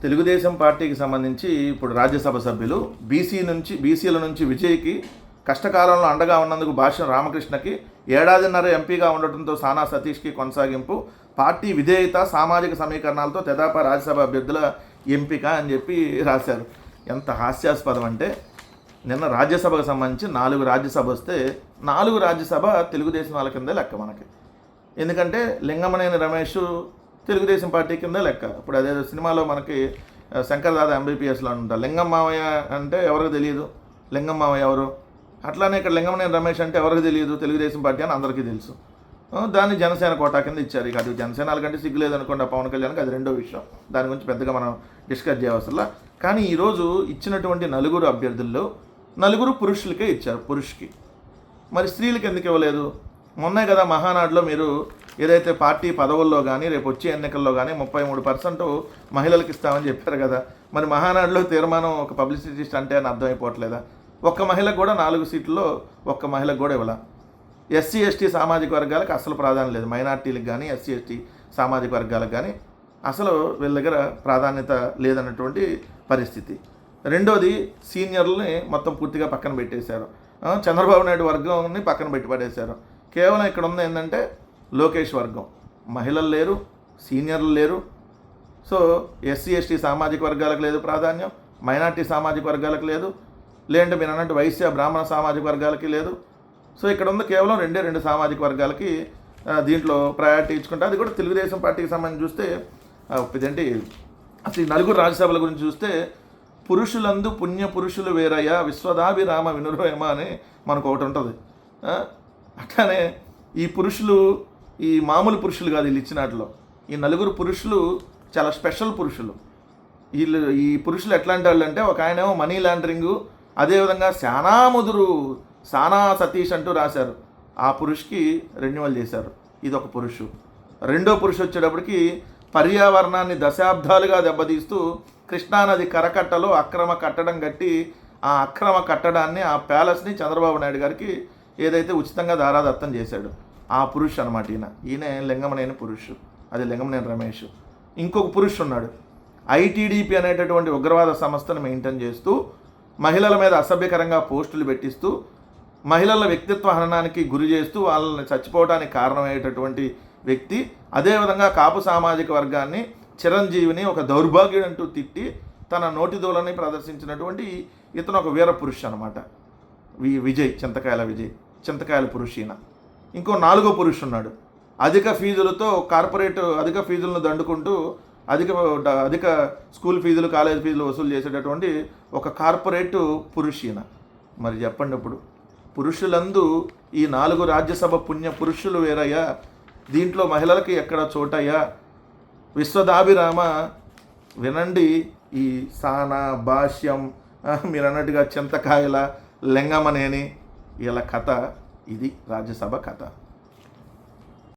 తెలుగుదేశం పార్టీకి సంబంధించి ఇప్పుడు రాజ్యసభ సభ్యులు బీసీల నుంచి విజయ్కి కష్టకాలంలో అండగా ఉన్నందుకు భాష్యం రామకృష్ణకి ఏడాదిన్నర ఎంపీగా ఉండటంతో సానా సతీష్కి కొనసాగింపు పార్టీ విధేయత సామాజిక సమీకరణాలతో తెదాప రాజ్యసభ అభ్యర్థుల ఎంపిక అని చెప్పి రాశారు. ఎంత హాస్యాస్పదం అంటే నిన్న రాజ్యసభకు సంబంధించి 4 రాజ్యసభ వస్తే 4 రాజ్యసభ తెలుగుదేశం వాళ్ళ కిందే లెక్క మనకి. ఎందుకంటే లింగమనేని రమేష్ తెలుగుదేశం పార్టీ కింద లెక్క. ఇప్పుడు అదే సినిమాలో మనకి శంకర్ దాదా ఎంబీపీఎస్లో ఉంటారు. లింగం మావయ్య అంటే ఎవరికి తెలియదు, లింగం మావయ్య ఎవరు. అట్లానే ఇక్కడ లింగమనేని రమేష్ అంటే ఎవరికి తెలియదు, తెలుగుదేశం పార్టీ అని అందరికీ తెలుసు. దాన్ని జనసేన కోటా కింద ఇచ్చారు. ఇక అది జనసేన కంటే సిగ్గులేదు అనుకోండి పవన్ కళ్యాణ్కి, అది రెండో విషయం. దాని గురించి పెద్దగా మనం డిస్కస్ చేయవసరంలా. కానీ ఈరోజు ఇచ్చినటువంటి 4 అభ్యర్థుల్లో 4 పురుషులకే ఇచ్చారు, పురుషుకి. మరి స్త్రీలకు ఎందుకు ఇవ్వలేదు? మొన్నే కదా మహానాడులో మీరు ఏదైతే పార్టీ పదవుల్లో కానీ రేపు వచ్చే ఎన్నికల్లో కానీ 33% మహిళలకు ఇస్తామని చెప్పారు కదా. మరి మహానాడులో తీర్మానం ఒక పబ్లిసిటీ అంటే అని అర్థమైపోవట్లేదా? ఒక్క మహిళకు కూడా 4 సీట్లలో ఒక్క మహిళకు కూడా ఇవ్వాల. ఎస్సీ ఎస్టీ సామాజిక వర్గాలకు అసలు ప్రాధాన్యం లేదు. మైనార్టీలకు కానీ ఎస్సీ ఎస్టీ సామాజిక వర్గాలకు కానీ అసలు వీళ్ళ దగ్గర ప్రాధాన్యత లేదన్నటువంటి పరిస్థితి. రెండోది సీనియర్లని మొత్తం పూర్తిగా పక్కన పెట్టేశారు. చంద్రబాబు నాయుడు వర్గాన్ని పక్కన పెట్టి పడేశారు. కేవలం ఇక్కడ ఉంది ఏంటంటే లోకేష్ వర్గం. మహిళలు లేరు, సీనియర్లు లేరు. సో ఎస్సీ ఎస్టీ సామాజిక వర్గాలకు లేదు ప్రాధాన్యం, మైనార్టీ సామాజిక వర్గాలకు లేదు, లేదంటే మీరు అన్నట్టు వైశ్య బ్రాహ్మణ సామాజిక వర్గాలకి లేదు. సో ఇక్కడ ఉంది కేవలం 2 సామాజిక వర్గాలకి దీంట్లో ప్రయారిటీ ఇచ్చుకుంటే, అది కూడా తెలుగుదేశం పార్టీకి సంబంధించి చూస్తే ఇదేంటి అసలు ఈ 4 రాజ్యసభల గురించి చూస్తే పురుషులందు పుణ్య పురుషులు వేరయ్య విశ్వదాభిరామ వినురవేమ అని మనకు ఒకటి ఉంటుంది. అట్లానే ఈ పురుషులు ఈ మామూలు పురుషులు కాదు, వీళ్ళు ఇచ్చినట్లో ఈ 4 పురుషులు చాలా స్పెషల్ పురుషులు. ఈ పురుషులు ఎట్లాంటి వాళ్ళు అంటే ఒక ఆయనేమో మనీ లాండరింగు, అదేవిధంగా శానా ముదురు సానా సతీష్ అంటూ రాశారు. ఆ పురుషుకి రెన్యువల్ చేశారు. ఇది ఒక పురుషు. రెండో పురుషు వచ్చేటప్పటికి పర్యావరణాన్ని దశాబ్దాలుగా దెబ్బతీస్తూ కృష్ణానది కరకట్టలో అక్రమ కట్టడం కట్టి ఆ అక్రమ కట్టడాన్ని ఆ ప్యాలెస్ని చంద్రబాబు నాయుడు గారికి ఏదైతే ఉచితంగా దారాదత్తం చేశాడు ఆ పురుషు అనమాట. ఈయన లింగమనేని పురుషు, అది లింగమనేని రమేష్. ఇంకొక పురుషు ఉన్నాడు, ఐటీడీపీ అనేటటువంటి ఉగ్రవాద సంస్థను మెయింటైన్ చేస్తూ మహిళల మీద అసభ్యకరంగా పోస్టులు పెట్టిస్తూ మహిళల వ్యక్తిత్వ హననానికి గురి చేస్తూ వాళ్ళని చచ్చిపోవడానికి కారణమయ్యేటటువంటి వ్యక్తి. అదేవిధంగా కాపు సామాజిక వర్గాన్ని చిరంజీవిని ఒక దౌర్భాగ్యుడు అంటూ తిట్టి తన నోటిదోలని ప్రదర్శించినటువంటి ఇతను ఒక వీర పురుషు అనమాట. విజయ్, చింతకాయల పురుషు ఈయన. ఇంకో 4వ పురుషు ఉన్నాడు, అధిక ఫీజులతో అధిక ఫీజులను దండుకుంటూ అధిక స్కూల్ ఫీజులు కాలేజ్ ఫీజులు వసూలు చేసేటటువంటి ఒక కార్పొరేట్ పురుషు ఈయన. మరి చెప్పండి, ఇప్పుడు పురుషులందు ఈ 4 రాజ్యసభ పుణ్య పురుషులు వేరయ్యా, దీంట్లో మహిళలకి ఎక్కడ చోటయ్యా? విశ్వదాభిరామ వినండి. ఈ సానా భాష్యం మీరు అన్నట్టుగా చింతకాయల లింగమనేని వీళ్ళ కథ, ఇది రాజ్యసభ కథ.